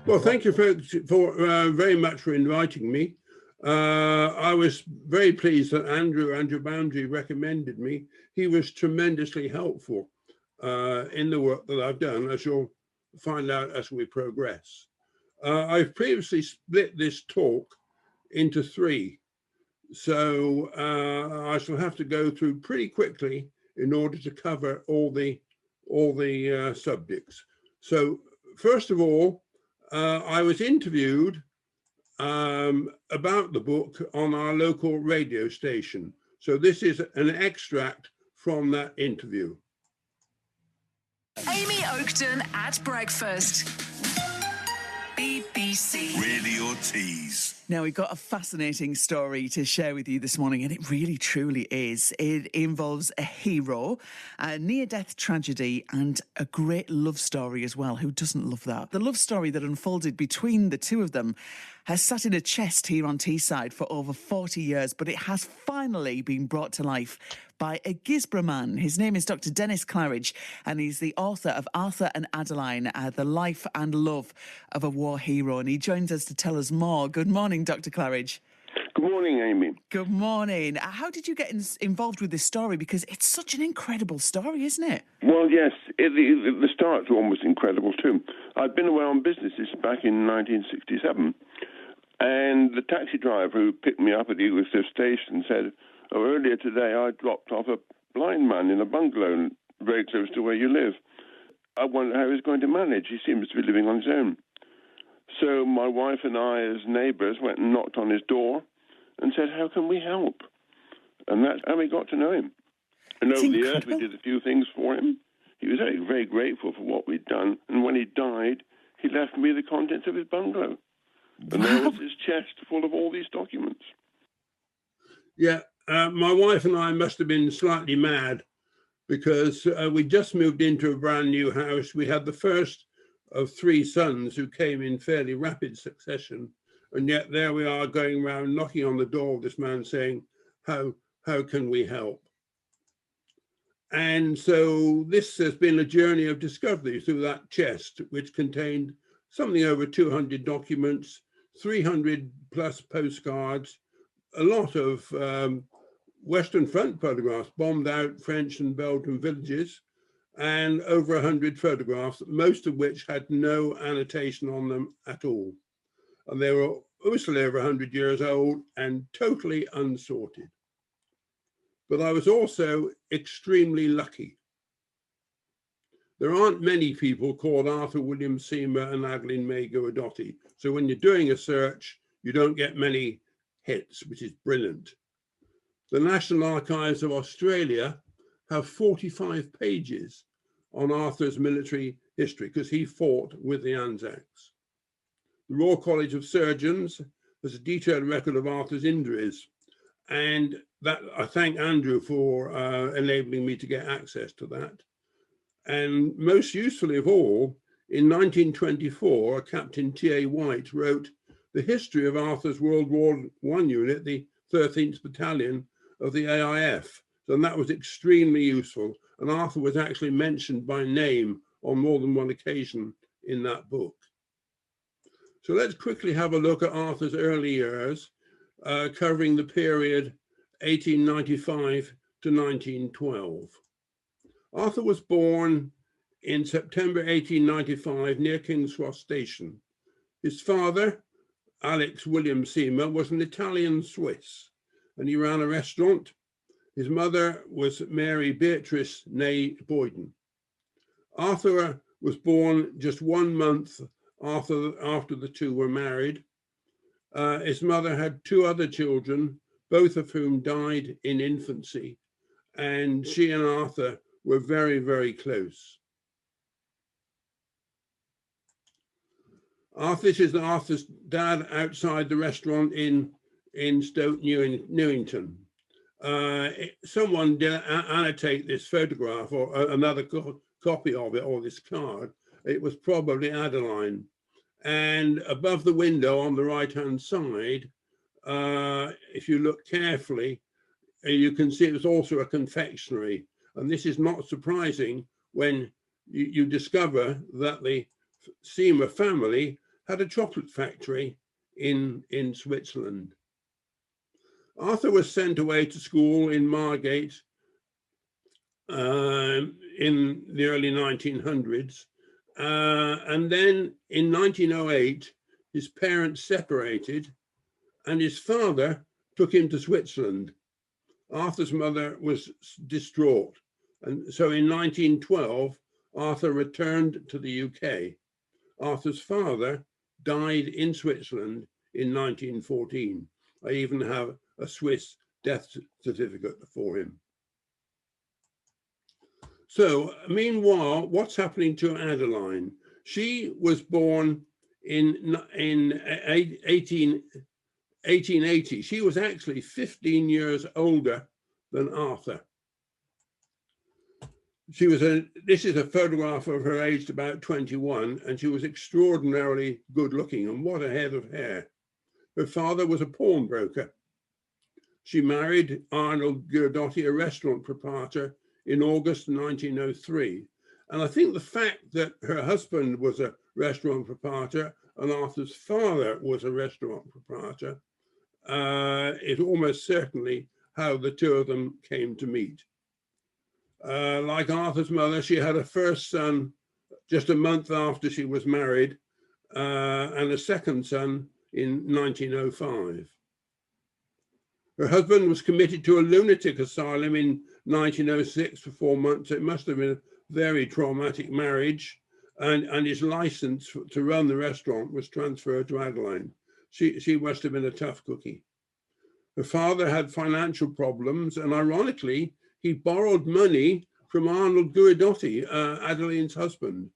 Well, thank you for very much for inviting me. I was very pleased that Andrew Boundary recommended me. He was tremendously helpful in the work that I've done, as you'll find out as we progress. I've previously split this talk into three, so I shall have to go through pretty quickly in order to cover all the subjects. So first of all, I was interviewed about the book on our local radio station. So this is an extract from that interview. Amy Oakton at breakfast. BBC. Really or tease? Now, we've got a fascinating story to share with you this morning, and it really, truly is. It involves a hero, a near-death tragedy, and a great love story as well. Who doesn't love that? The love story that unfolded between the two of them has sat in a chest here on Teesside for over 40 years, but it has finally been brought to life by a Guisborough man. His name is Dr. Dennis Claridge, and he's the author of Arthur and Adeline, The Life and Love of a War Hero. And he joins us to tell us more. Good morning, Dr. Claridge. Good morning, Amy. Good morning. How did you get involved with this story? Because it's such an incredible story, isn't it? Well, yes, the start's almost incredible too. I'd been away on businesses back in 1967, and the taxi driver who picked me up at Egglescliffe station said, earlier today I dropped off a blind man in a bungalow very close to where you live. I wonder how he's going to manage. He seems to be living on his own. So my wife and I, as neighbours, went and knocked on his door and said, how can we help? And that's how we got to know him. And over the years, we did a few things for him. He was very, very grateful for what we'd done. And when he died, he left me the contents of his bungalow. And there was his chest full of all these documents. Yeah, my wife and I must have been slightly mad because we just moved into a brand new house. We had the first of three sons who came in fairly rapid succession. And yet there we are going around knocking on the door of this man saying, how can we help? And so this has been a journey of discovery through that chest, which contained something over 200 documents, 300 plus postcards, a lot of Western Front photographs, bombed out French and Belgian villages, and over 100 photographs, most of which had no annotation on them at all. And they were obviously over 100 years old and totally unsorted. But I was also extremely lucky. There aren't many people called Arthur William Seymour and Adeline Guidotti. So when you're doing a search, you don't get many hits, which is brilliant. The National Archives of Australia have 45 pages on Arthur's military history because he fought with the Anzacs. The Royal College of Surgeons has a detailed record of Arthur's injuries, and that I thank Andrew for enabling me to get access to that. And most usefully of all, in 1924, Captain T.A. White wrote the history of Arthur's World War I unit, the 13th Battalion of the AIF. And that was extremely useful. And Arthur was actually mentioned by name on more than one occasion in that book. So let's quickly have a look at Arthur's early years, covering the period 1895 to 1912. Arthur was born in September 1895 near King's Cross Station. His father, Alex William Seymour, was an Italian Swiss, and he ran a restaurant. His mother was Mary Beatrice née Boyden. Arthur was born just 1 month after the two were married. His mother had two other children, both of whom died in infancy, and she and Arthur were very, very close. This is Arthur's dad outside the restaurant in Stoke Newington. Someone did annotate this photograph or another copy of it, or this card. It was probably Adeline. And above the window on the right-hand side, if you look carefully, you can see it was also a confectionery. And this is not surprising when you discover that the Seymour family had a chocolate factory in Switzerland. Arthur was sent away to school in Margate in the early 1900s. And then in 1908, his parents separated and his father took him to Switzerland. Arthur's mother was distraught. And so in 1912, Arthur returned to the UK. Arthur's father died in Switzerland in 1914. I even have a Swiss death certificate for him. So meanwhile, what's happening to Adeline? She was born in 1880. She was actually 15 years older than Arthur. This is a photograph of her aged about 21, and she was extraordinarily good looking, and what a head of hair. Her father was a pawnbroker. She married Arnold Guidotti, a restaurant proprietor, in August 1903. And I think the fact that her husband was a restaurant proprietor and Arthur's father was a restaurant proprietor is almost certainly how the two of them came to meet. Like Arthur's mother, she had a first son just a month after she was married, and a second son in 1905. Her husband was committed to a lunatic asylum in 1906 for 4 months. It must have been a very traumatic marriage, and his license to run the restaurant was transferred to Adeline. She must have been a tough cookie. Her father had financial problems, and ironically, he borrowed money from Arnold Guidotti, Adeline's husband,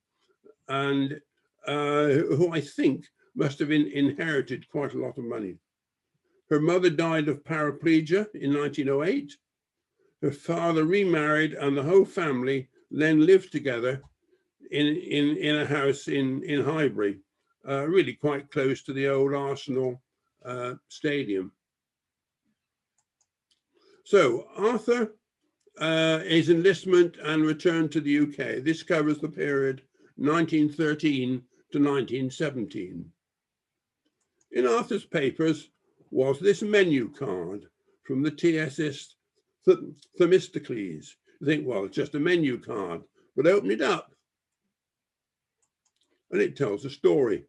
and who I think must have inherited quite a lot of money. Her mother died of paraplegia in 1908. Her father remarried, and the whole family then lived together in a house in Highbury, really quite close to the old Arsenal stadium. So Arthur, his enlistment and return to the UK. This covers the period 1913 to 1917. In Arthur's papers was this menu card from the TSS Themistocles. You think, well, it's just a menu card, but open it up and it tells a story.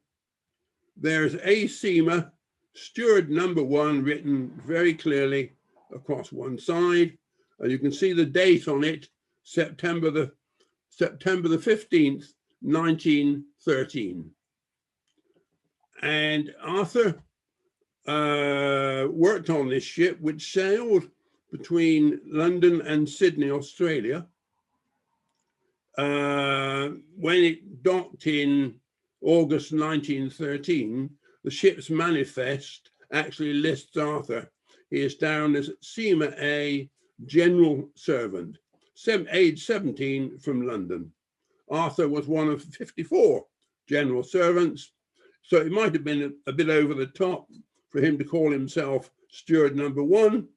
There's A. Seamer, steward number 1, written very clearly across one side, and you can see the date on it, September the 15th, 1913. And Arthur worked on this ship, which sailed between London and Sydney, Australia. When it docked in August 1913, the ship's manifest actually lists Arthur. He is down as Seamer A, general servant, age 17, from London. Arthur was one of 54 general servants, so it might have been a bit over the top for him to call himself steward number 1,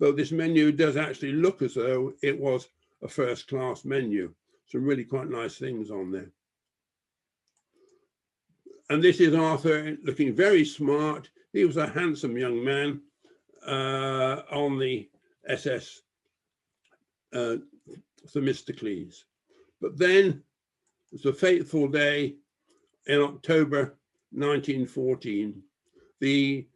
though this menu does actually look as though it was a first-class menu. Some really quite nice things on there. And this is Arthur looking very smart. He was a handsome young man on the SS Themistocles. But then it was a fateful day in October 1914. The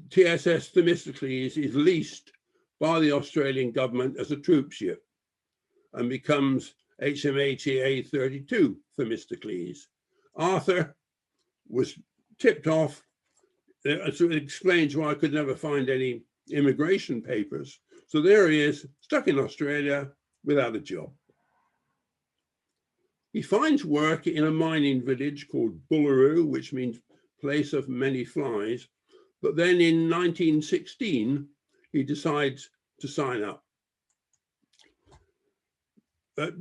TSS Themistocles is leased by the Australian government as a troop ship and becomes HMAT A32 Themistocles. Arthur was tipped off. So it explains why I could never find any immigration papers. So there he is, stuck in Australia without a job. He finds work in a mining village called Bullaroo, which means place of many flies. But then in 1916, he decides to sign up. But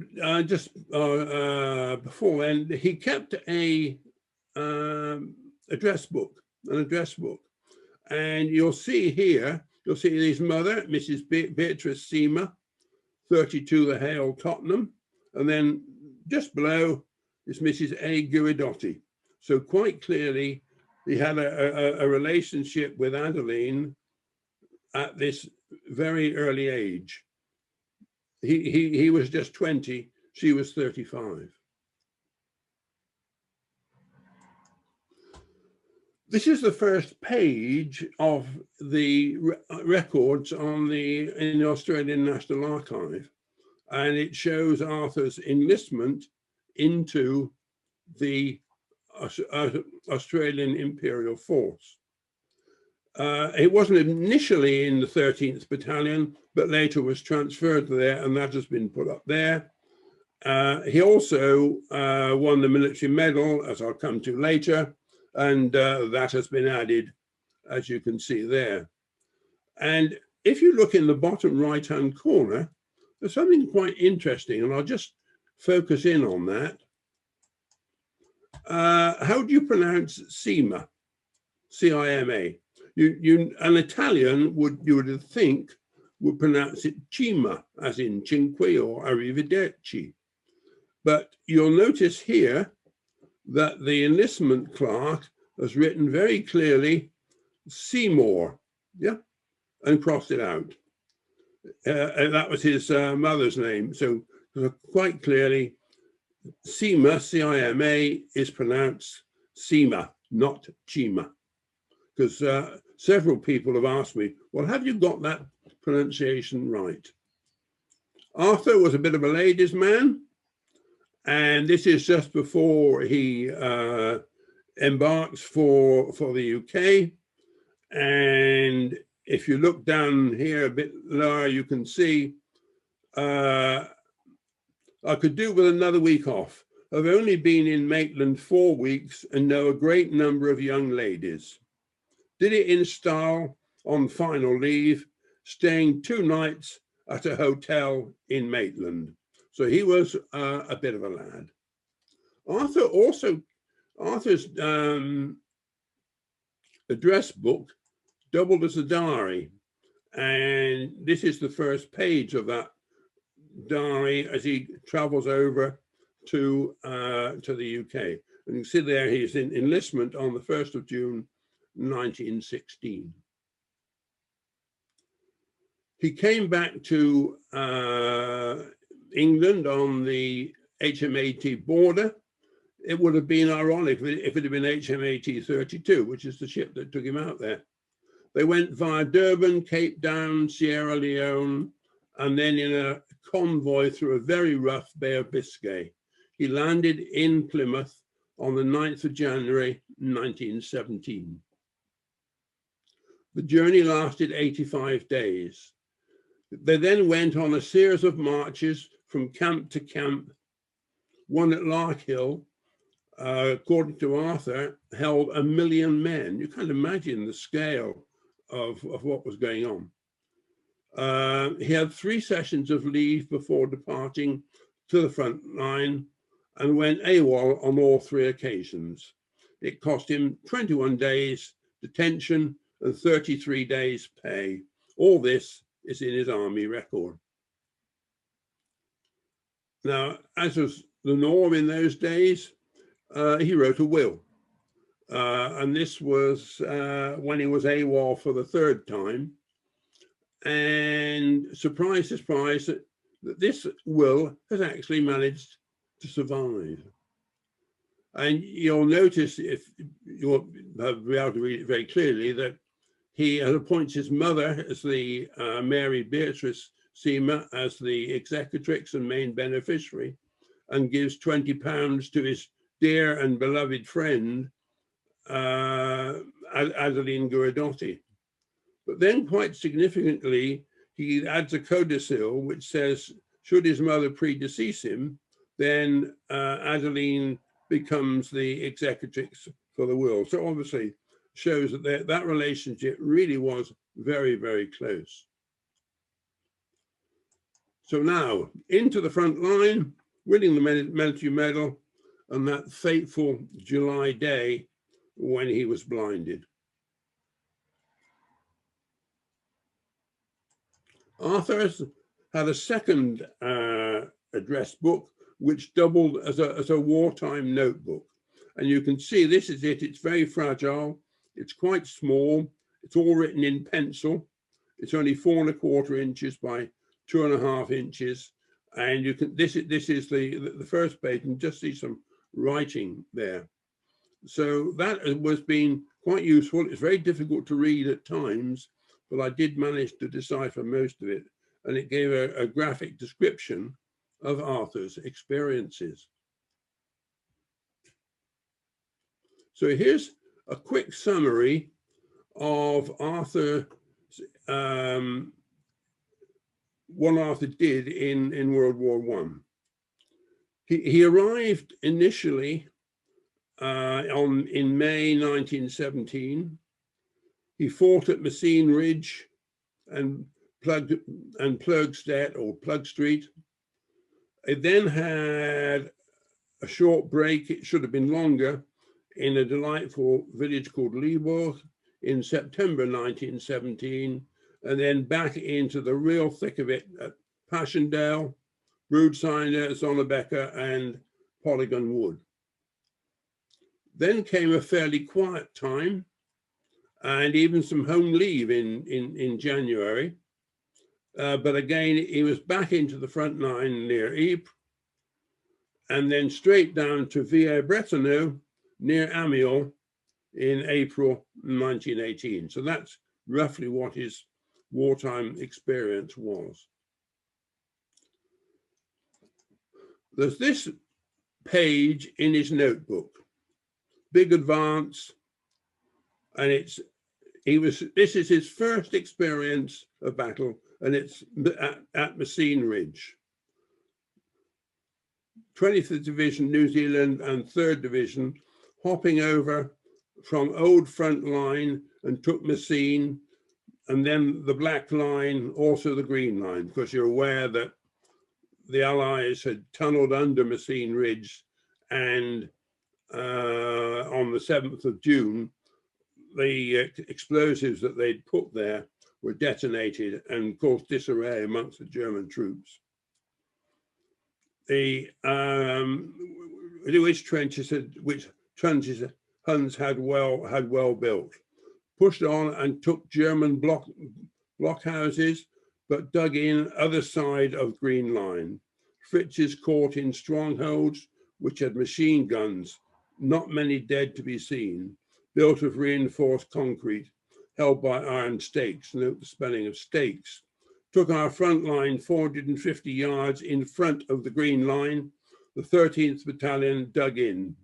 before then, he kept an address book. And you'll see here, you'll see his mother, Mrs. Beatrice Seamer, 32 The Hale, Tottenham. And then just below is Mrs. A. Guidotti. So quite clearly, he had a relationship with Adeline at this very early age. He was just 20, she was 35. This is the first page of the records in the Australian National Archive, and it shows Arthur's enlistment into the Australian Imperial Force. It wasn't initially in the 13th Battalion, but later was transferred there, and that has been put up there. He also won the military medal, as I'll come to later, and that has been added, as you can see there. And if you look in the bottom right-hand corner, there's something quite interesting, and I'll just focus in on that. How do you pronounce Cima? C-I-M-A. An Italian you would think would pronounce it Cima, as in cinque or arrivederci. But you'll notice here that the enlistment clerk has written very clearly Seymour, yeah, and crossed it out. And that was his mother's name. So quite clearly, Cima, C-I-M-A, is pronounced Cima, not Cima. Because several people have asked me, well, have you got that pronunciation right? Arthur was a bit of a ladies' man, and this is just before he embarks for the UK. And if you look down here a bit lower, you can see I could do with another week off. I've only been in Maitland 4 weeks and know a great number of young ladies. Did it in style on final leave, staying 2 nights at a hotel in Maitland. So he was a bit of a lad. Arthur's address book doubled as a diary. And this is the first page of that diary as he travels over to the UK. And you can see there he's in enlistment on the 1st of June, 1916. He came back to England on the HMAT Border. It would have been ironic if it had been HMAT 32, which is the ship that took him out there. They went via Durban, Cape Town, Sierra Leone, and then in a convoy through a very rough Bay of Biscay. He landed in Plymouth on the 9th of January, 1917. The journey lasted 85 days. They then went on a series of marches from camp to camp. One at Larkhill, according to Arthur, held 1 million men. You can't imagine the scale of what was going on. He had 3 sessions of leave before departing to the front line and went AWOL on all 3 occasions. It cost him 21 days detention and 33 days pay. All this is in his army record. Now, as was the norm in those days, he wrote a will. And this was when he was AWOL for the 3rd time. And surprise, surprise, that this will has actually managed to survive. And you'll notice, if you'll be able to read it very clearly, that he appoints his mother as the Mary Beatrice Seymour as the executrix and main beneficiary, and gives £20 to his dear and beloved friend, Adeline Guidotti. But then, quite significantly, he adds a codicil which says, should his mother predecease him, then Adeline becomes the executrix for the will. So obviously shows that that relationship really was very, very close. So now, into the front line, winning the military medal, and that fateful July day when he was blinded. Arthur had a second address book, which doubled as a wartime notebook. And you can see this is it. It's very fragile. It's quite small. It's all written in pencil. It's only 4 1/4 inches by 2 1/2 inches. And you can this is the first page, and just see some writing there. So that was been quite useful. It's very difficult to read at times, but I did manage to decipher most of it, and it gave a graphic description of Arthur's experiences. So here's a quick summary of Arthur, what Arthur did in World War I. He arrived initially in May 1917. He fought at Messine Ridge and Plugstead or Plug Street. He then had a short break, it should have been longer, in a delightful village called Liebourg in September 1917, and then back into the real thick of it at Passchendaele, Broodseinde, Zonnebecker, and Polygon Wood. Then came a fairly quiet time, and even some home leave in January. But again, he was back into the front line near Ypres, and then straight down to Villers-Bretonneux near Amiens in April 1918. So that's roughly what his wartime experience was. There's this page in his notebook, big advance, and this is his first experience of battle, and it's at Messine Ridge. 20th Division, New Zealand, and 3rd Division, hopping over from old front line and took Messine, and then the black line, also the green line, because you're aware that the Allies had tunneled under Messine Ridge, and on the 7th of June, the explosives that they'd put there were detonated and caused disarray amongst the German troops. Which trenches Huns had well built, pushed on and took German blockhouses, but dug in other side of Green Line. Fritz's caught in strongholds which had machine guns, not many dead to be seen, built of reinforced concrete, held by iron stakes. Note the spelling of stakes. Took our front line 450 yards in front of the Green Line. The 13th Battalion dug in.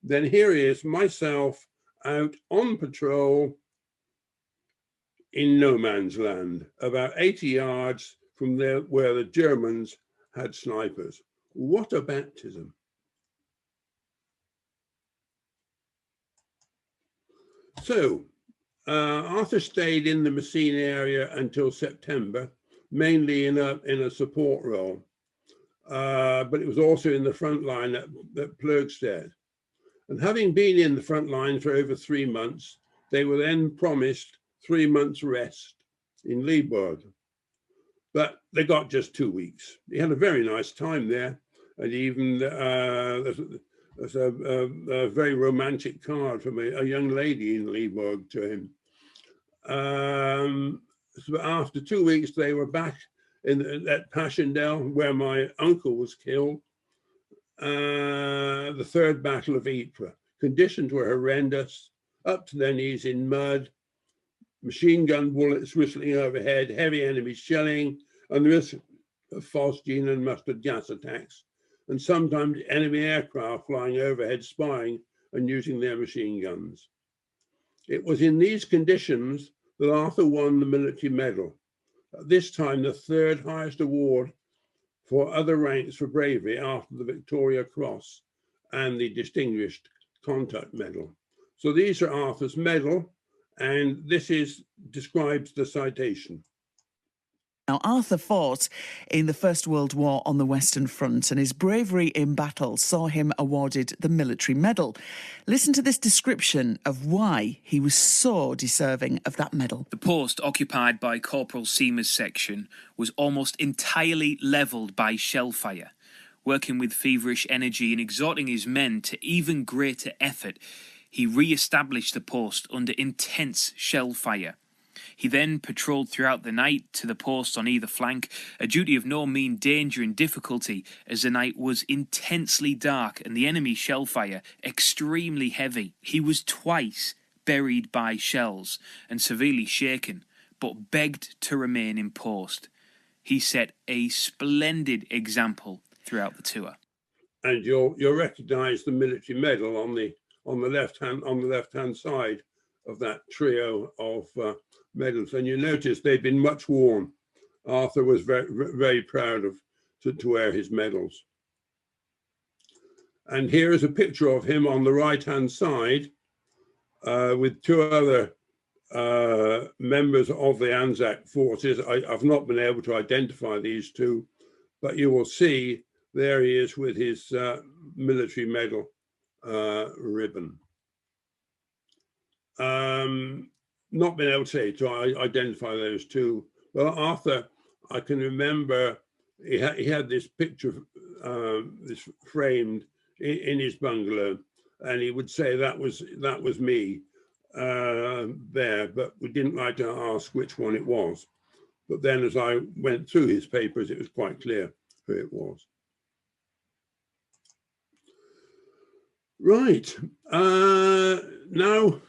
Then here is myself out on patrol in no man's land, about 80 yards from there where the Germans had snipers. What a baptism. So Arthur stayed in the Messine area until September, mainly in a support role, but it was also in the front line at Plugstead. And having been in the front line for over 3 months, they were then promised 3 months rest in Liebourg. But they got just 2 weeks. He had a very nice time there, and even there's a very romantic card from a young lady in Liebourg to him. So after 2 weeks, they were back at Passchendaele, where my uncle was killed. The third Battle of Ypres. Conditions were horrendous, up to their knees in mud, machine gun bullets whistling overhead, heavy enemy shelling, and the risk of phosgene and mustard gas attacks, and sometimes enemy aircraft flying overhead spying and using their machine guns. It was in these conditions that Arthur won the military medal, at this time the third highest award for other ranks for bravery after the Victoria Cross and the Distinguished Conduct Medal. So these are Arthur's medal, and this describes the citation. Now, Arthur fought in the First World War on the Western Front, and his bravery in battle saw him awarded the military medal. Listen to this description of why he was so deserving of that medal. The post occupied by Corporal Seamer's section was almost entirely levelled by shell fire. Working with feverish energy and exhorting his men to even greater effort, he re-established the post under intense shell fire. He then patrolled throughout the night to the posts on either flank, a duty of no mean danger and difficulty, as the night was intensely dark and the enemy shell fire extremely heavy. He was twice buried by shells and severely shaken, but begged to remain in post. He set a splendid example throughout the tour. And you'll recognise the military medal on the left hand side of that trio of medals, and you notice they've been much worn. Arthur was very proud to wear his medals. And here is a picture of him on the right hand side with two other members of the Anzac forces. I've not been able to identify these two, but you will see there he is with his military medal ribbon. Not been able to identify those two. Well, Arthur, I can remember he had this picture, this framed in his bungalow, and he would say that was me there, but we didn't like to ask which one it was. But then as I went through his papers, it was quite clear who it was. Right, now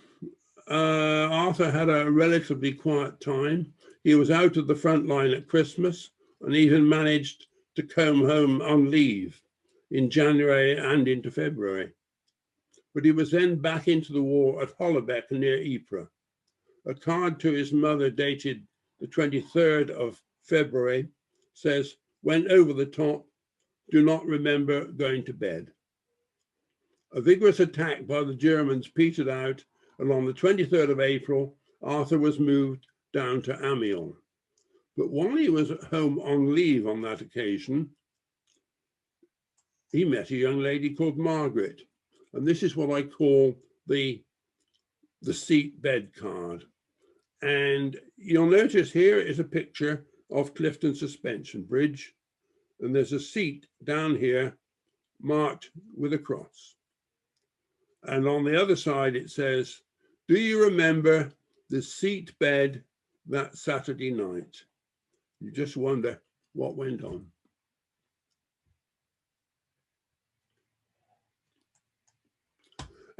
Arthur had a relatively quiet time. He was out of the front line at Christmas and even managed to come home on leave in January and into February. But he was then back into the war at Hollebeck near Ypres. A card to his mother dated the 23rd of February says, "Went over the top, do not remember going to bed." A vigorous attack by the Germans petered out, and on the 23rd of April, Arthur was moved down to Amiens. But while he was at home on leave on that occasion, he met a young lady called Margaret. And this is what I call the seat bed card. And you'll notice here is a picture of Clifton Suspension Bridge. And there's a seat down here marked with a cross. And on the other side, it says, "Do you remember the seat bed that Saturday night?" You just wonder what went on.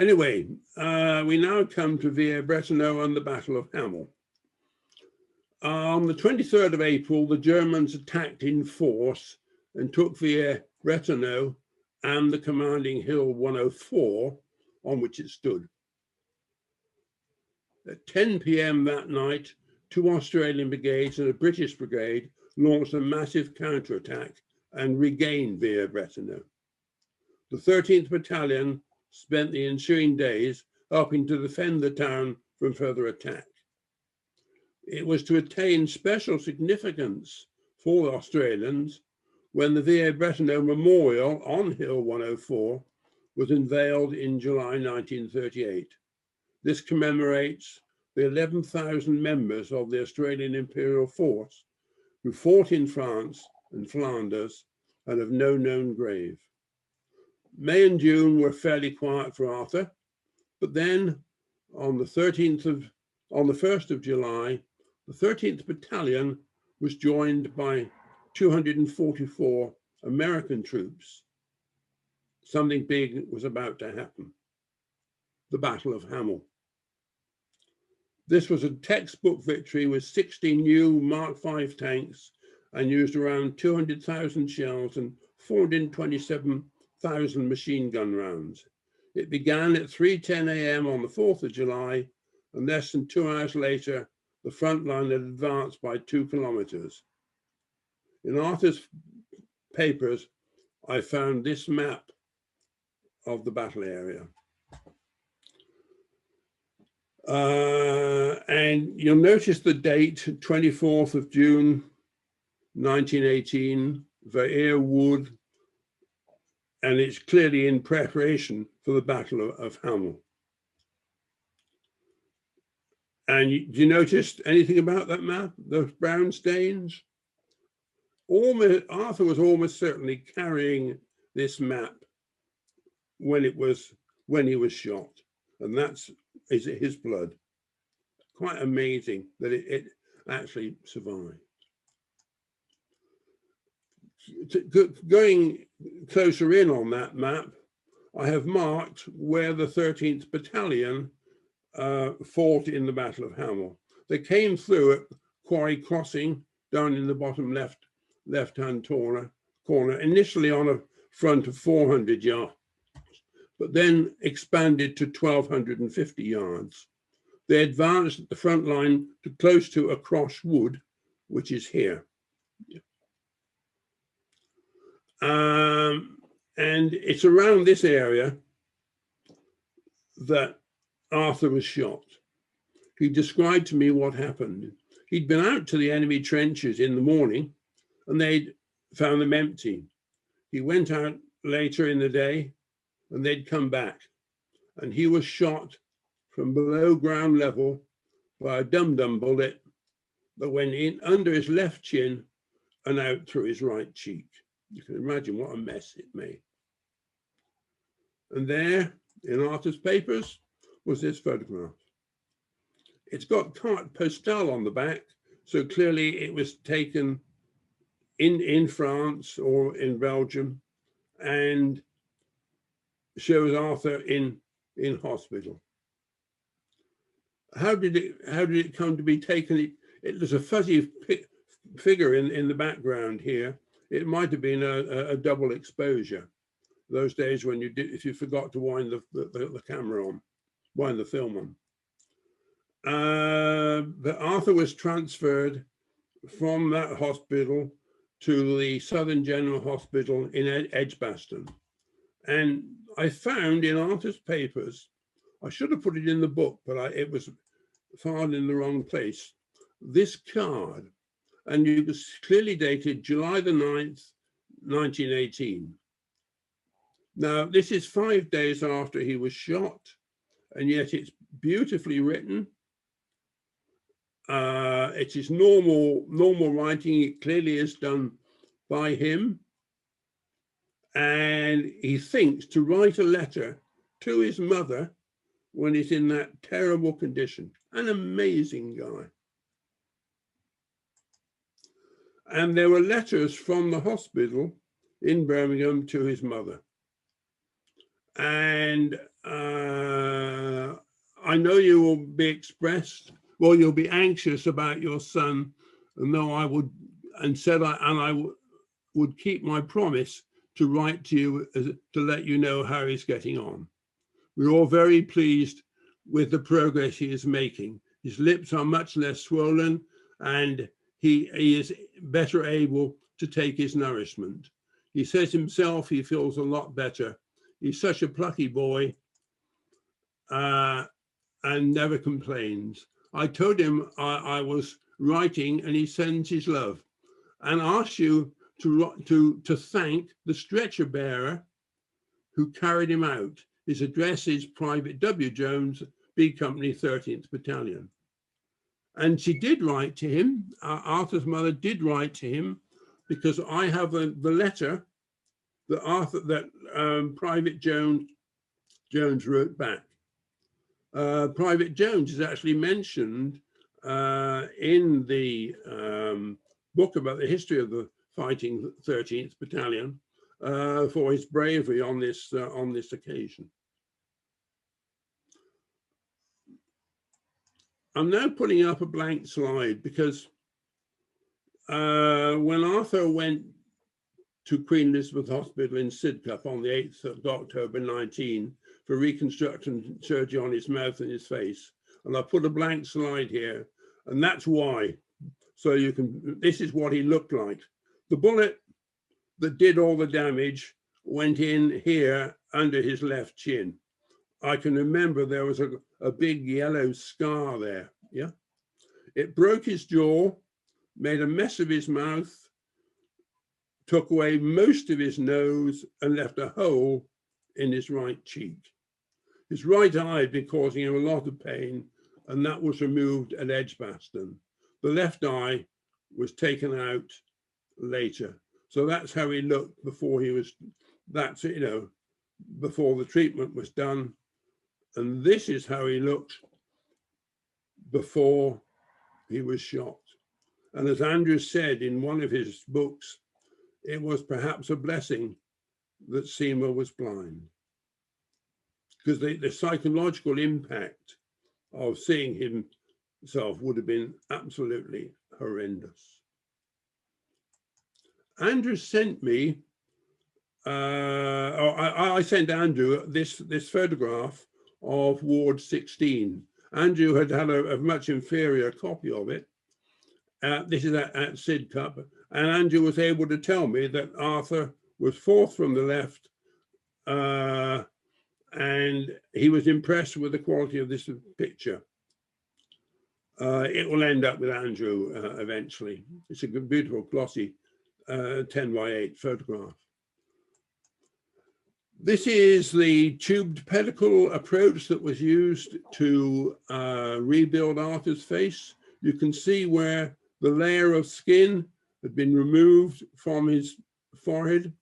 Anyway, we now come to Villers-Bretonneux and the Battle of Hamel. On the 23rd of April, the Germans attacked in force and took Villers-Bretonneux and the commanding hill 104 on which it stood. At 10 p.m. that night, 2 Australian brigades and a British brigade launched a massive counterattack and regained Villers-Bretonneux. The 13th Battalion spent the ensuing days helping to defend the town from further attack. It was to attain special significance for the Australians when the Villers-Bretonneux Memorial on Hill 104 was unveiled in July 1938. This commemorates the 11,000 members of the Australian Imperial Force who fought in France and Flanders and have no known grave. May and June were fairly quiet for Arthur, but then on the 1st of July, the 13th Battalion was joined by 244 American troops. Something big was about to happen. The Battle of Hamel. This was a textbook victory with 60 new Mark V tanks and used around 200,000 shells and 427,000 machine gun rounds. It began at 3:10 a.m. on the 4th of July, and less than 2 hours later, the front line had advanced by 2 kilometers. In Arthur's papers, I found this map of the battle area. And you'll notice the date, 24th of June, 1918, Vere Wood, and it's clearly in preparation for the Battle of Hamel. And do you notice anything about that map, those brown stains? Arthur was almost certainly carrying this map when he was shot, and that's his blood. Quite amazing that it actually survived. Going closer in on that map, I have marked where the 13th Battalion fought in the Battle of Hamel. They came through at Quarry Crossing down in the bottom left-hand corner, initially on a front of 400 yards, but then expanded to 1,250 yards. They advanced at the front line to close to Acrosh Wood, which is here. And it's around this area that Arthur was shot. He described to me what happened. He'd been out to the enemy trenches in the morning and they'd found them empty. He went out later in the day and they'd come back, and he was shot from below ground level by a dum-dum bullet that went in under his left chin and out through his right cheek. You can imagine what a mess it made. And there, in Arthur's papers, was this photograph. It's got carte postale on the back, so clearly it was taken in France or in Belgium, and shows Arthur in hospital. How did it come to be taken? There's a fuzzy figure in the background here. It might have been a double exposure. Those days when if you forgot to wind the camera on, wind the film on. But Arthur was transferred from that hospital to the Southern General Hospital in Edgbaston. And I found in Arthur's papers, I should have put it in the book, but it was found in the wrong place, this card. And it was clearly dated July the 9th, 1918. Now, this is 5 days after he was shot, and yet it's beautifully written. It is normal writing. It clearly is done by him. And he thinks to write a letter to his mother when he's in that terrible condition. An amazing guy. And there were letters from the hospital in Birmingham to his mother. And I know you will be you'll be anxious about your son, and though I would keep my promise to write to you to let you know how he's getting on. We're all very pleased with the progress he is making. His lips are much less swollen, and he is better able to take his nourishment. He says himself he feels a lot better. He's such a plucky boy and never complains. I told him I was writing, and he sends his love and asks you to thank the stretcher bearer who carried him out. His address is Private W. Jones, B Company, 13th Battalion. And she did write to him. Arthur's mother did write to him, because I have the letter that Private Jones wrote back. Private Jones is actually mentioned in the book about the history of the fighting 13th Battalion for his bravery on this occasion. I'm now putting up a blank slide because when Arthur went to Queen Elizabeth Hospital in Sidcup on the 8th of October 19 for reconstruction surgery on his mouth and his face, and I put a blank slide here, and that's why. So you can, this is what he looked like. The bullet that did all the damage went in here under his left chin. I can remember there was a big yellow scar there, yeah? It broke his jaw, made a mess of his mouth, took away most of his nose, and left a hole in his right cheek. His right eye had been causing him a lot of pain, and that was removed at Edgbaston. The left eye was taken out later. So that's how he looked before he was, that's, you know, before the treatment was done. And this is how he looked before he was shot. And as Andrew said in one of his books, it was perhaps a blessing that Seymour was blind, because the psychological impact of seeing himself would have been absolutely horrendous. Andrew sent me, I sent Andrew this photograph of Ward 16. Andrew had a much inferior copy of it. This is at Sidcup, and Andrew was able to tell me that Arthur was fourth from the left, and he was impressed with the quality of this picture. It will end up with Andrew eventually. It's a good, beautiful, glossy 10x8 photograph. This is the tubed pedicle approach that was used to rebuild Arthur's face. You can see where the layer of skin had been removed from his forehead.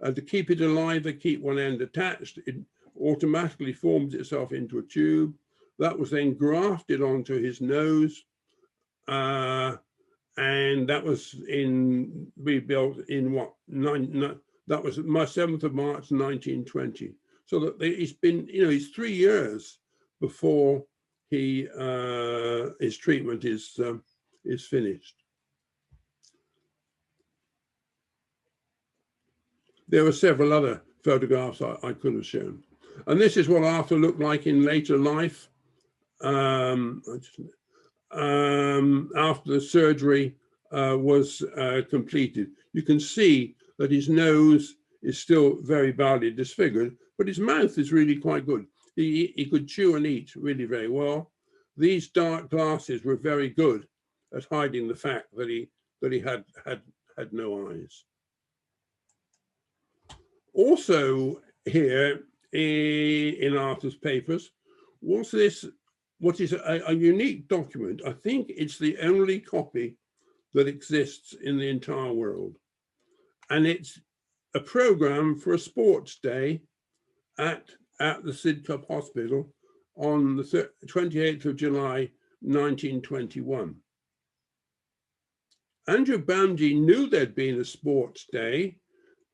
To keep it alive, they keep one end attached. It automatically forms itself into a tube. That was then grafted onto his nose. And that was rebuilt in what, that was my 7th of March, 1920. So that he's been, you know, he's 3 years before his treatment is finished. There were several other photographs I could have shown. And this is what Arthur looked like in later life. After the surgery was completed. You can see that his nose is still very badly disfigured, but his mouth is really quite good. He could chew and eat really very well. These dark glasses were very good at hiding the fact that he had no eyes. Also here in Arthur's papers was this, what is a unique document. I think it's the only copy that exists in the entire world. And it's a program for a sports day at the Sidcup Hospital on the 28th of July, 1921. Andrew Bamji knew there'd been a sports day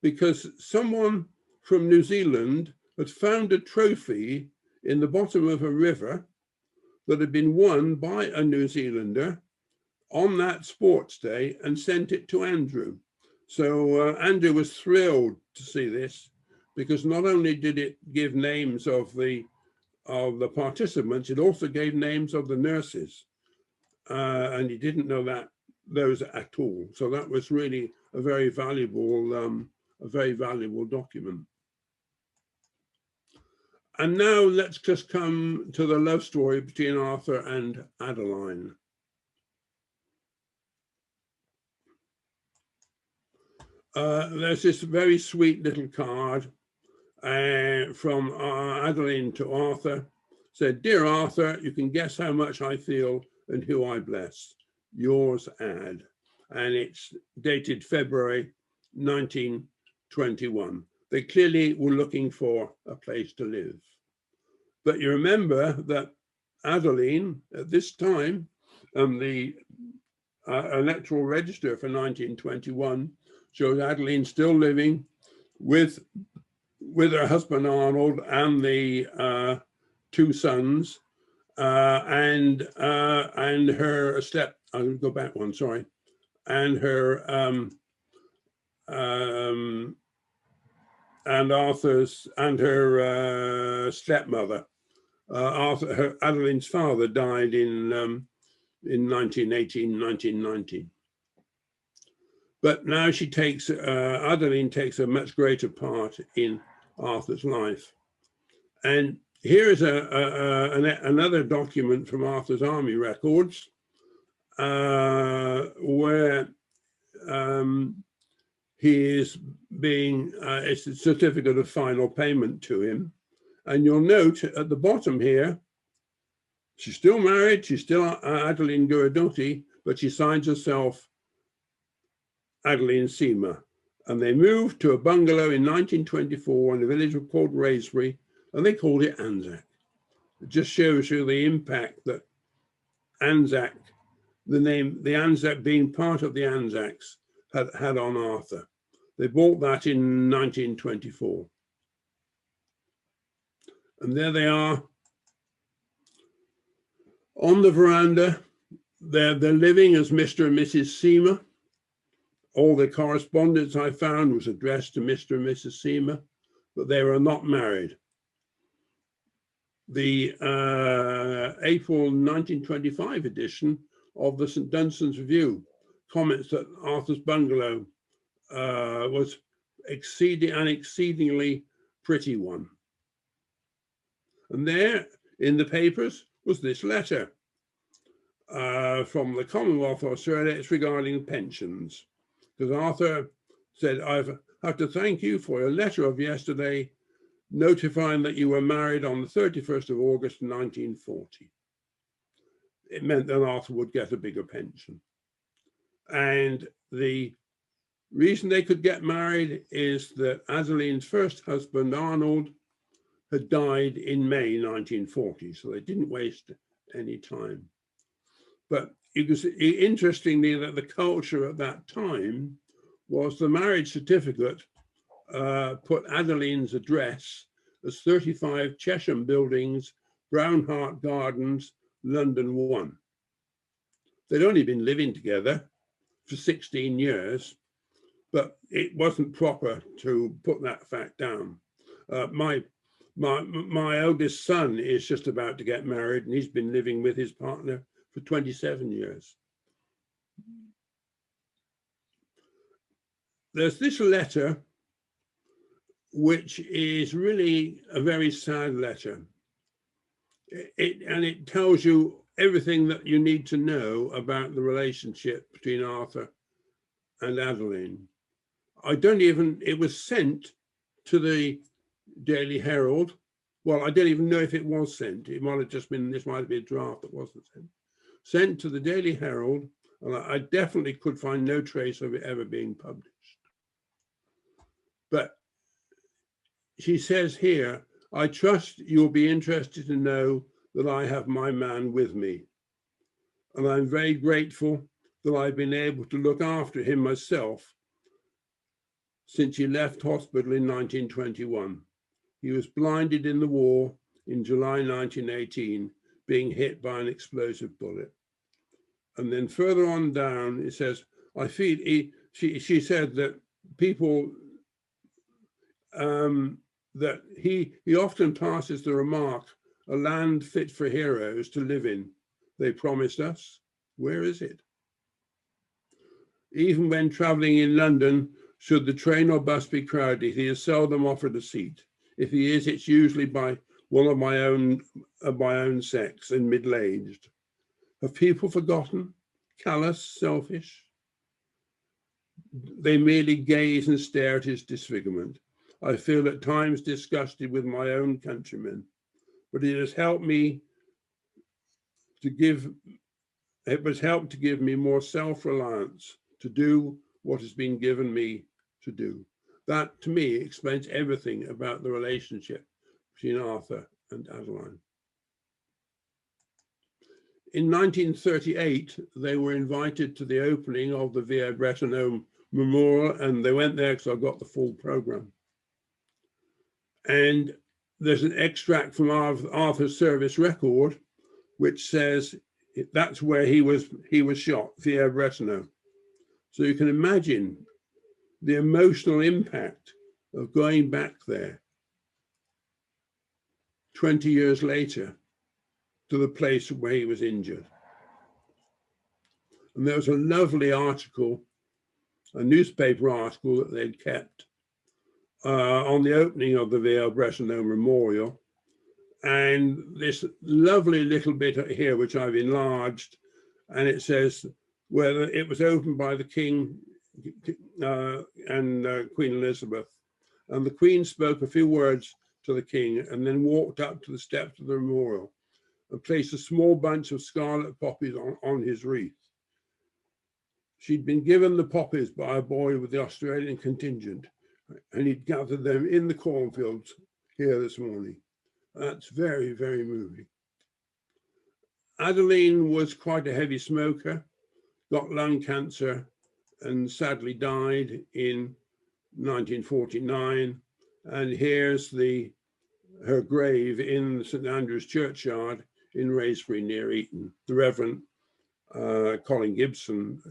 because someone from New Zealand had found a trophy in the bottom of a river that had been won by a New Zealander on that sports day and sent it to Andrew. So Andrew was thrilled to see this, because not only did it give names of the participants, it also gave names of the nurses, and he didn't know those at all. So that was really a very valuable document. And now let's just come to the love story between Arthur and Adeline. There's this very sweet little card from Adeline to Arthur. Said, "Dear Arthur, you can guess how much I feel and who I bless. Yours, Ad." And it's dated February 1921. They clearly were looking for a place to live. But you remember that Adeline, at this time, the electoral register for 1921 shows Adeline still living with her husband Arnold and the 2 sons, and her I'll go back one, sorry, and her and Arthur's and her stepmother. Adeline's father died in 1918, 1919. But now Adeline takes a much greater part in Arthur's life. And here is another document from Arthur's army records, where he is being, it's a certificate of final payment to him. And you'll note at the bottom here, she's still married, she's still Adeline Guidotti, but she signs herself Adeline Seymour, and they moved to a bungalow in 1924 in a village called Raisbury, and they called it Anzac. It just shows you the impact that Anzac, the Anzac being part of the Anzacs, had on Arthur. They bought that in 1924. And there they are on the veranda. They're living as Mr. and Mrs. Seymour. All the correspondence I found was addressed to Mr. and Mrs. Seymour, but they were not married. The April 1925 edition of the St. Dunstan's Review comments that Arthur's bungalow was an exceedingly pretty one. And there in the papers was this letter from the Commonwealth of Australia. It's regarding pensions, because Arthur said, I have to thank you for your letter of yesterday notifying that you were married on the 31st of August 1940. It meant that Arthur would get a bigger pension. And the reason they could get married is that Adeline's first husband, Arnold, had died in May 1940, so they didn't waste any time. But you can see, interestingly, that the culture at that time was the marriage certificate put Adeline's address as 35 Chesham Buildings, Brownhart Gardens, London 1. They'd only been living together for 16 years, but it wasn't proper to put that fact down. My eldest son is just about to get married, and he's been living with his partner for 27 years. There's this letter, which is really a very sad letter. And it tells you everything that you need to know about the relationship between Arthur and Adeline. It was sent to the Daily Herald. Well, I don't even know if it was sent. It might have just been, this might be a draft that wasn't sent. Sent to the Daily Herald, and I definitely could find no trace of it ever being published. But she says here, I trust you'll be interested to know that I have my man with me. And I'm very grateful that I've been able to look after him myself since he left hospital in 1921. He was blinded in the war in July 1918, being hit by an explosive bullet. And then further on down, it says, I feel, she said that people, that he often passes the remark, a land fit for heroes to live in. They promised us. Where is it? Even when traveling in London, should the train or bus be crowded, he is seldom offered a seat. If he is, it's usually by one of my own sex and middle-aged. Have people forgotten? Callous, selfish? They merely gaze and stare at his disfigurement. I feel at times disgusted with my own countrymen, but it has helped me to give me more self-reliance to do what has been given me to do. That, to me, explains everything about the relationship between Arthur and Adeline. In 1938, they were invited to the opening of the Via Bretonneux Memorial, and they went there because I got the full program. And there's an extract from Arthur's service record, which says that's where he was shot, Via Bretonneux. So you can imagine the emotional impact of going back there 20 years later to the place where he was injured. And there was a lovely article, a newspaper article that they'd kept on the opening of the Via Bretonneux Memorial. And this lovely little bit here, which I've enlarged, and it says whether it was opened by the King and Queen Elizabeth. And the Queen spoke a few words to the King and then walked up to the steps of the memorial and placed a small bunch of scarlet poppies on his wreath. She'd been given the poppies by a boy with the Australian contingent, and he'd gathered them in the cornfields here this morning. That's very, very moving. Adeline was quite a heavy smoker, got lung cancer, and sadly died in 1949. And here's her grave in St Andrew's Churchyard in Wraysbury near Eton. The Reverend Colin Gibson,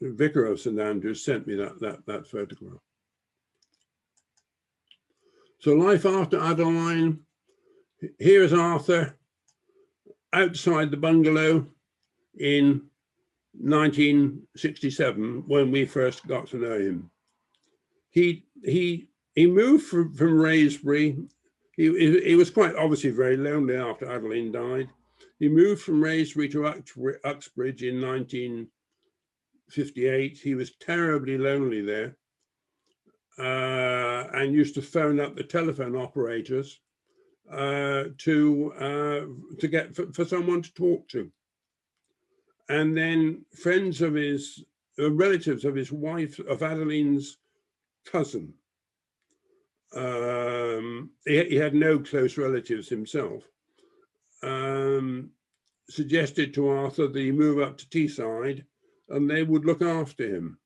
Vicar of St Andrews, sent me that photograph. So life after Adeline. Here's Arthur outside the bungalow in 1967 when we first got to know him. He moved from Wraysbury. He was quite obviously very lonely after Adeline died. He moved from Wraysbury to Uxbridge in 1958. He was terribly lonely there and used to phone up the telephone operators to get for someone to talk to. And then friends of his, relatives of his wife, of Adeline's cousin. He had no close relatives himself. Suggested to Arthur that he move up to Teesside and they would look after him.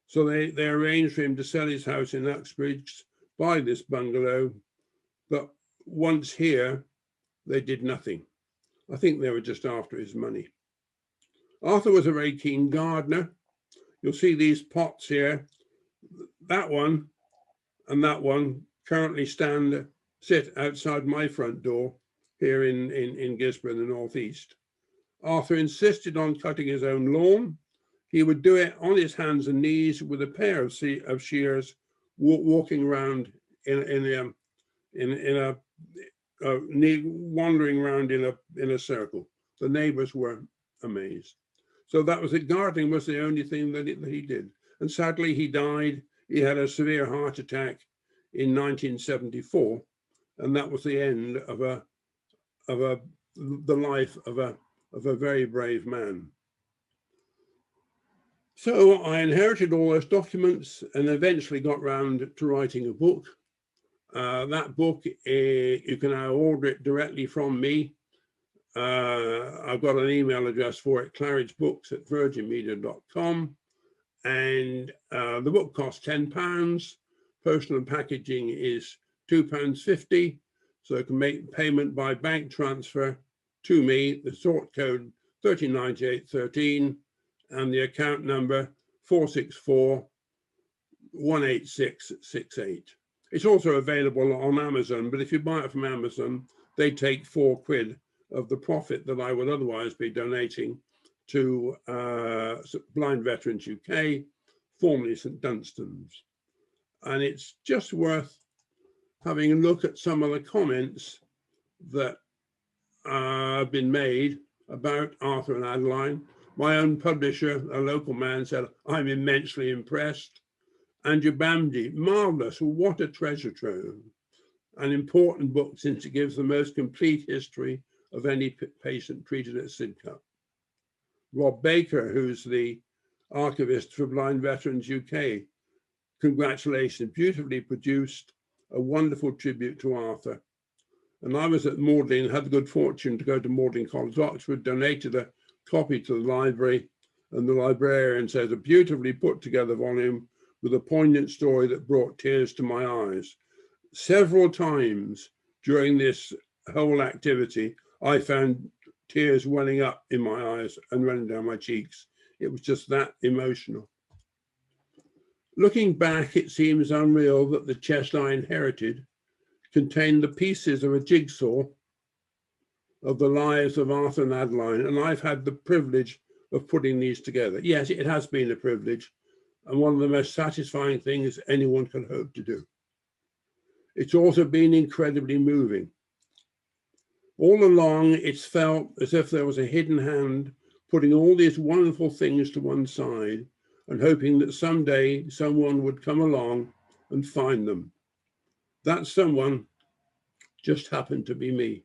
So they arranged for him to sell his house in Uxbridge, buy this bungalow, but once here, they did nothing. I think they were just after his money. Arthur was a very keen gardener. You'll see these pots here. That one and that one currently sit outside my front door here in Gisborne in the northeast. Arthur insisted on cutting his own lawn. He would do it on his hands and knees with a pair of shears, walking around wandering around in a circle. The neighbours were amazed. So that was it. Gardening was the only thing that he did. And sadly, he died. He had a severe heart attack in 1974, and that was the end of the life of a very brave man. So I inherited all those documents and eventually got round to writing a book. That book, you can now order it directly from me. I've got an email address for it, claridgebooks@virginmedia.com. And the book costs £10. Postal and packaging is £2.50. So you can make payment by bank transfer to me, the sort code 139813 and the account number 464-18668. It's also available on Amazon, but if you buy it from Amazon, they take £4 of the profit that I would otherwise be donating to Blind Veterans UK, formerly St Dunstan's. And it's just worth having a look at some of the comments that have been made about Arthur and Adeline. My own publisher, a local man, said, "I'm immensely impressed." Andrew Bamdi, "Marvellous, what a treasure trove. An important book since it gives the most complete history of any patient treated at Sidcup." Rob Baker, who's the archivist for Blind Veterans UK, "Congratulations, beautifully produced, a wonderful tribute to Arthur." And I was at Magdalen, had the good fortune to go to Magdalen College, Oxford, donated a copy to the library, and the librarian says, "A beautifully put together volume with a poignant story that brought tears to my eyes." Several times during this whole activity, I found tears welling up in my eyes and running down my cheeks. It was just that emotional. Looking back, it seems unreal that the chest I inherited contained the pieces of a jigsaw of the lives of Arthur and Adeline, and I've had the privilege of putting these together. Yes, it has been a privilege, and one of the most satisfying things anyone can hope to do. It's also been incredibly moving. All along, it's felt as if there was a hidden hand putting all these wonderful things to one side and hoping that someday someone would come along and find them. That someone just happened to be me.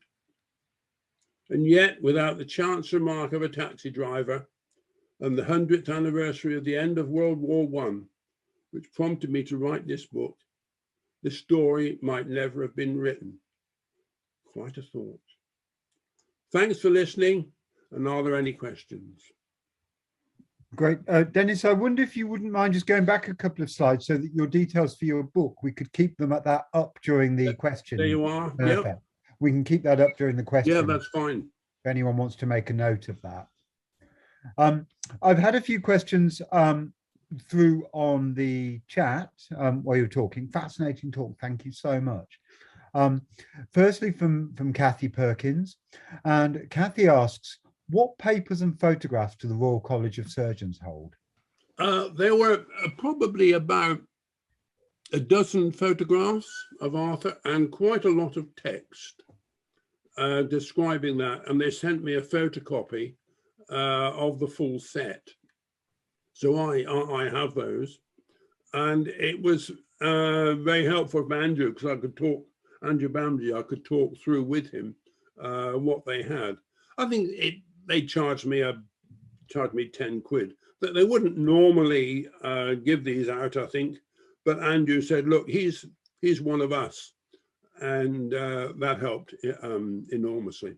And yet, without the chance remark of a taxi driver and the 100th anniversary of the end of World War I, which prompted me to write this book, this story might never have been written. Quite a thought. Thanks for listening. And are there any questions? Great. Dennis, I wonder if you wouldn't mind just going back a couple of slides so that your details for your book, we could keep them at that up during the question. There you are. Perfect. Yep. We can keep that up during the question. Yeah, that's fine. If anyone wants to make a note of that. I've had a few questions through on the chat while you're talking. Fascinating talk. Thank you so much. Firstly, from Kathy Perkins. And Kathy asks, what papers and photographs do the Royal College of Surgeons hold? There were probably about a dozen photographs of Arthur and quite a lot of text describing that. And they sent me a photocopy of the full set. So I have those. And it was very helpful for Andrew because I could talk, Andrew Bamji, I could talk through with him what they had. I think they charged me 10 quid. That they wouldn't normally give these out, I think, but Andrew said, "Look, he's one of us," and that helped enormously.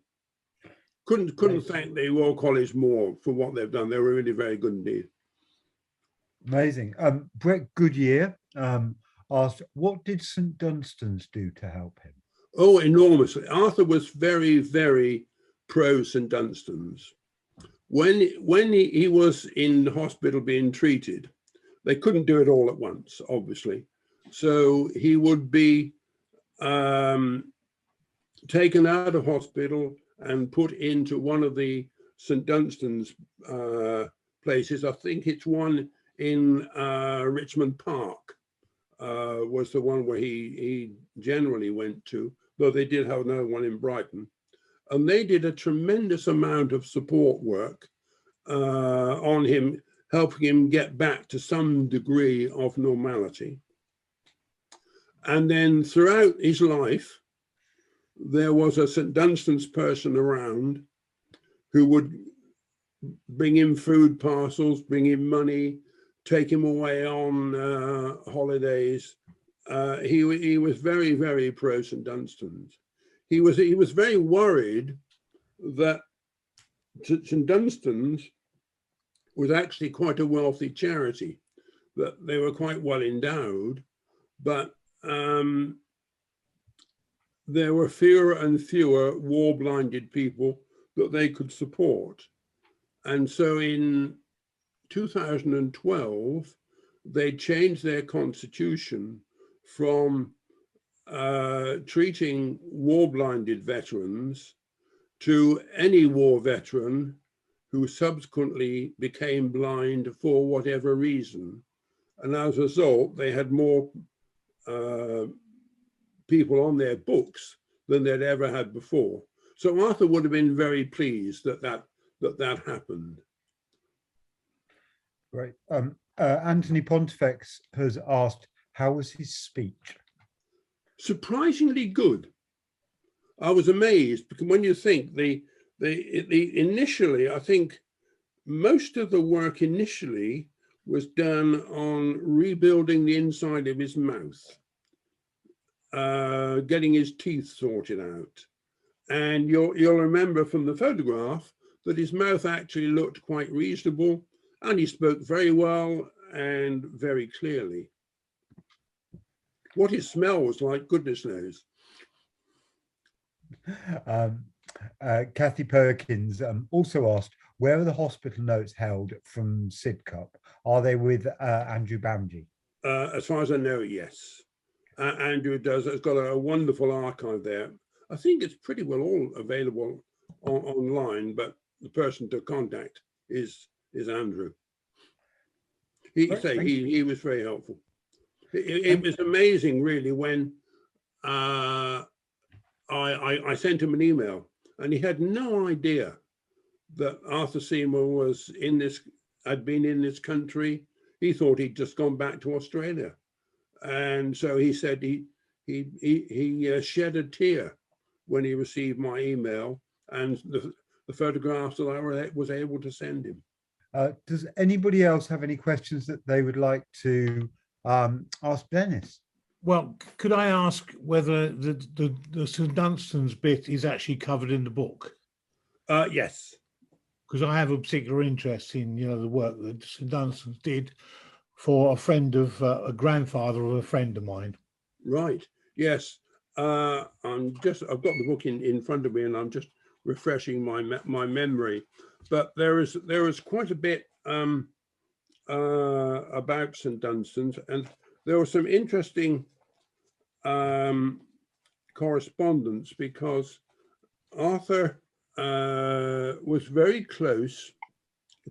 Couldn't thank the Royal College more for what they've done. They were really very good indeed. Amazing. Brett Goodyear asked, "What did St Dunstan's do to help him?" Oh, enormously. Arthur was very, very pro St Dunstan's. When he was in hospital being treated, they couldn't do it all at once, obviously. So he would be taken out of hospital and put into one of the St Dunstan's places. I think it's one in Richmond Park was the one where he generally went to, though they did have another one in Brighton. And they did a tremendous amount of support work on him, helping him get back to some degree of normality. And then throughout his life, there was a St Dunstan's person around who would bring him food parcels, bring him money, take him away on holidays. He was very, very pro St Dunstan's. He was very worried that St Dunstan's was actually quite a wealthy charity, that they were quite well endowed, but there were fewer and fewer war-blinded people that they could support. And so in 2012, they changed their constitution from treating war-blinded veterans to any war veteran who subsequently became blind for whatever reason. And as a result, they had more people on their books than they'd ever had before. So Arthur would have been very pleased that happened. Great. Anthony Pontifex has asked, how was his speech? Surprisingly good. I was amazed because when you think the initially, I think most of the work initially was done on rebuilding the inside of his mouth, getting his teeth sorted out. And you'll remember from the photograph that his mouth actually looked quite reasonable and he spoke very well and very clearly. What his smell was like, goodness knows. Kathy Perkins also asked, where are the hospital notes held from Sidcup? Are they with Andrew Bamji? As far as I know, yes. Andrew has got a wonderful archive there. I think it's pretty well all available online, but the person to contact is Andrew. He was very helpful. It was amazing, really, when I sent him an email, and he had no idea that Arthur Seymour had been in this country. He thought he'd just gone back to Australia, and so he said he shed a tear when he received my email, and the photographs that I was able to send him. Does anybody else have any questions that they would like to ask Dennis? Well, could I ask whether the St Dunstan's bit is actually covered in the book? Yes. Because I have a particular interest in, the work that St Dunstan's did for a friend of a grandfather of a friend of mine. Right. Yes. I've got the book in front of me, and I'm just refreshing my memory. But there is quite a bit about St Dunstan's, and there was some interesting correspondence, because Arthur was very close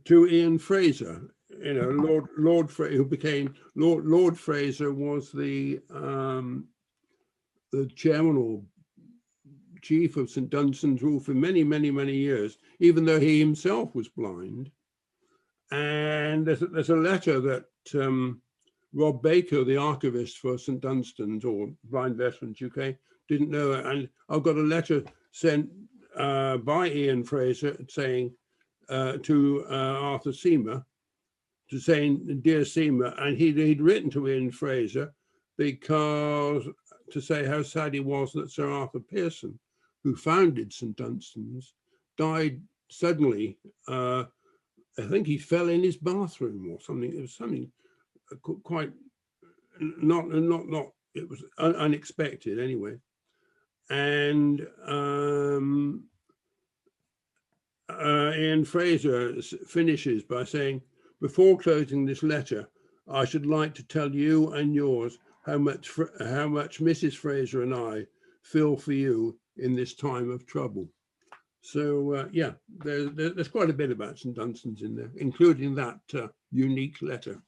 to Ian Fraser. Lord Fraser, who became Lord Fraser, was the chairman or chief of St Dunstan's rule for many, many, many years, even though he himself was blind. And there's a letter that Rob Baker, the archivist for St Dunstan's or Blind Veterans UK, didn't know. And I've got a letter sent by Ian Fraser saying to Arthur Seymour, to saying, "Dear Seymour," and he'd written to Ian Fraser because to say how sad he was that Sir Arthur Pearson, who founded St Dunstan's, died suddenly. I think he fell in his bathroom or something. It was something quite not. It was unexpected anyway. And Ian Fraser finishes by saying, "Before closing this letter, I should like to tell you and yours how much Mrs. Fraser and I feel for you in this time of trouble." So yeah, there's quite a bit about St Dunstan's in there, including that unique letter.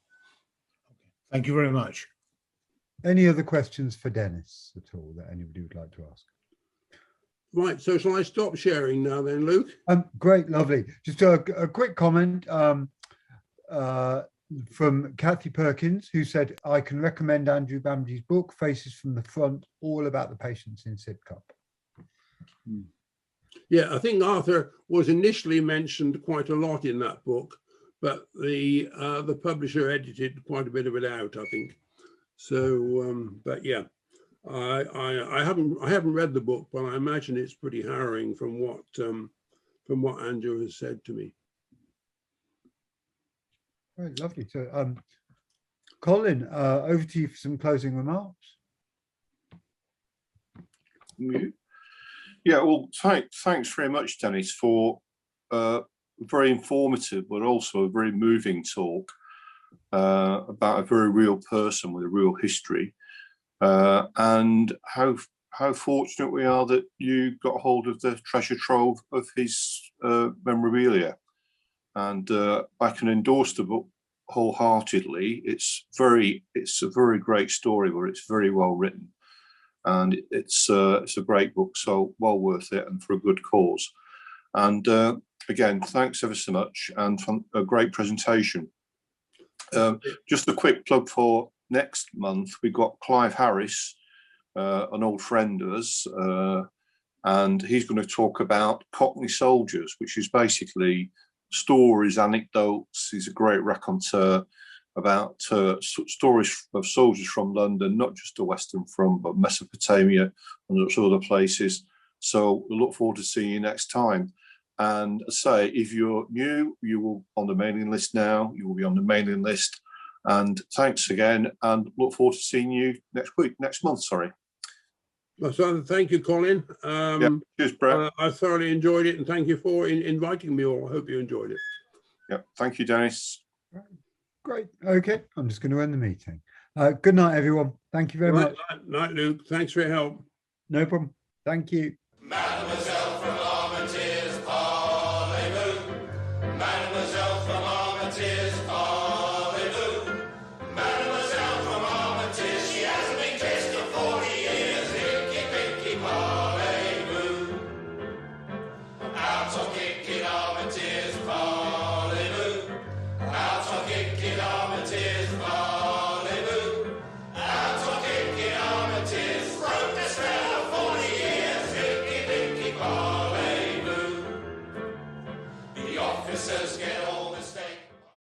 Thank you very much. Any other questions for Dennis at all that anybody would like to ask? Right, so shall I stop sharing now then, Luke? Great, lovely. Just a quick comment from Kathy Perkins, who said, "I can recommend Andrew Bamby's book, Faces from the Front, all about the patients in Sidcup." Yeah, I think Arthur was initially mentioned quite a lot in that book, but the publisher edited quite a bit of it out, I think. So, but yeah, I haven't read the book, but I imagine it's pretty harrowing from what Andrew has said to me. Very lovely. So, Colin, over to you for some closing remarks. Yeah, well, thanks very much, Dennis, for very informative, but also a very moving talk about a very real person with a real history, and how fortunate we are that you got hold of the treasure trove of his memorabilia. And I can endorse the book wholeheartedly. It's a very great story, where it's very well written, and it's a great book, so well worth it, and for a good cause. And again, thanks ever so much, and a great presentation. Just a quick plug for next month. We've got Clive Harris, an old friend of us, and he's going to talk about Cockney soldiers, which is basically stories, anecdotes. He's a great raconteur about stories of soldiers from London, not just the Western Front, but Mesopotamia and other places. So we look forward to seeing you next time. And I say, if you're new, you will on the mailing list now. You will be on the mailing list. And thanks again, and look forward to seeing you next month. Sorry. Well, so thank you, Colin. Yeah, cheers, Brett. I thoroughly enjoyed it, and thank you for inviting me all. I hope you enjoyed it. Yeah, thank you, Dennis. Great. Okay, I'm just going to end the meeting. Good night, everyone. Thank you very much. Night, Luke. Thanks for your help. No problem. Thank you. Mademoiselle from Armentiers, parlez-vous. Mademoiselle from Armentiers, parlez-vous. Mademoiselle from Armentiers, she hasn't been kissed in 40 years. Hickey, picky, parlez-vous. Out on kicking Armentiers, parlez-vous. Out on kicking Armentiers, parlez-vous. Out on kicking Armentiers, broke the spell of 40 years. officers get all